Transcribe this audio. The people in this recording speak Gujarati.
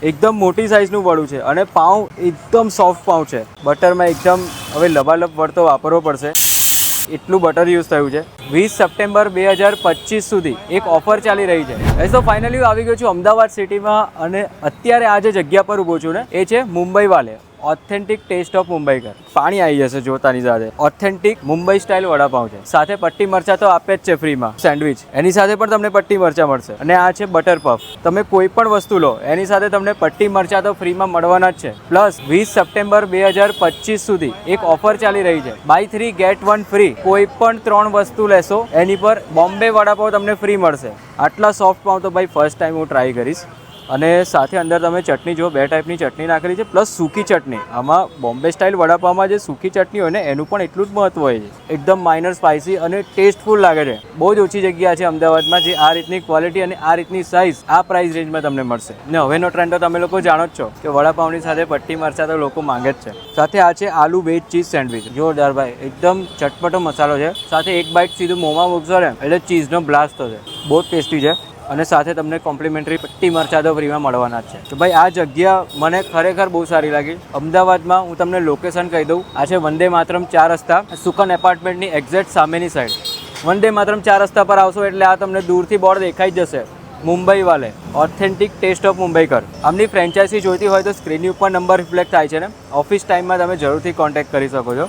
એકદમ મોટી સાઇઝનું વડું છે અને પાઉં એકદમ સોફ્ટ પાઉં છે. બટરમાં એકદમ હવે લબાલબ વડતો વાપરવો પડશે એટલું બટર યુઝ થયું છે. 20 સપ્ટેમ્બર 2025 સુધી એક ઓફર ચાલી રહી છે. તો ફાઇનલી આવી ગયો છું અમદાવાદ સિટીમાં અને અત્યારે આ જે જગ્યા પર ઊભો છું ને એ છે મુંબઈ વાલે ઓથેન્ટિક ટેસ્ટ ઓફ મુંબઈકર. પાણી આવી જશે જોતાની સાથે. ઓથેન્ટિક મુંબઈ સ્ટાઇલ વડાપાઉં છે, સાથે પટ્ટી મરચા તો આપે જ છે ફ્રીમાં. સેન્ડવિચ એની સાથે પણ તમને પટ્ટી મરચા મળશે અને આ છે બટર પફ. તમે કોઈ પણ વસ્તુ લો એની સાથે તમને પટ્ટી મરચા તો ફ્રીમાં મળવાના જ છે. પ્લસ 20 સપ્ટેમ્બર 2025 સુધી એક ઓફર ચાલી રહી છે, બાય 3 ગેટ 1 ફ્રી. કોઈ પણ 3 વસ્તુ લેશો એની પર બોમ્બે વડાપાઉં તમને ફ્રી મળશે. આટલા સોફ્ટ પાઉં તો ભાઈ ફર્સ્ટ ટાઈમ હું ટ્રાય કરીશ. અને સાથે અંદર તમે ચટણી જો 2 ટાઈપની ચટણી નાખેલી છે, પ્લસ સૂકી ચટણી. આમાં બોમ્બે સ્ટાઇલ વડાપાવમાં જે સૂકી ચટણી હોય ને એનું પણ એટલું જ મહત્વ હોય છે. એકદમ માઇનર સ્પાઇસી અને ટેસ્ટફુલ લાગે છે. બહુ જ ઓછી જગ્યા છે અમદાવાદમાં જે આ રીતની ક્વોલિટી અને આ રીતની સાઇઝ આ પ્રાઇસ રેન્જમાં તમને મળશે. ને હવેનો ટ્રેન્ડ તો તમે લોકો જાણો જ છો કે વડાપાવની સાથે પટ્ટી મરચા તો લોકો માંગે જ છે. સાથે આ છે આલુ વેજ ચીઝ સેન્ડવિચ. જોરદાર ભાઈ, એકદમ ચટપટો મસાલો છે. સાથે એક બાઇટ સીધું મોંમાં મૂકશો ને એટલે ચીઝનો બ્લાસ્ટ થશે. બહુ જ ટેસ્ટી છે અને સાથે તમને કોમ્પ્લિમેન્ટરી પટ્ટી મરચા તો ફ્રીમાં મળવાના જ છે. તો ભાઈ આ જગ્યા મને ખરેખર બહુ સારી લાગી. અમદાવાદમાં હું તમને લોકેશન કહી દઉં. આ છે વંદે માતરમ 4 રસ્તા, સુકન એપાર્ટમેન્ટની એક્ઝેક્ટ સામેની સાઈડ. વંદે માતરમ 4 રસ્તા પર આવશો એટલે આ તમને દૂરથી બોર્ડ દેખાઈ જ જશે, મુંબઈ વાલે ઓથેન્ટિક ટેસ્ટ ઓફ મુંબઈકર. આમની ફ્રેન્ચાઇઝી જોઈતી હોય તો સ્ક્રીનની ઉપર નંબર રિફ્લેક્ટ થાય છે ને, ઓફિસ ટાઈમમાં તમે જરૂરથી કોન્ટેક્ટ કરી શકો છો.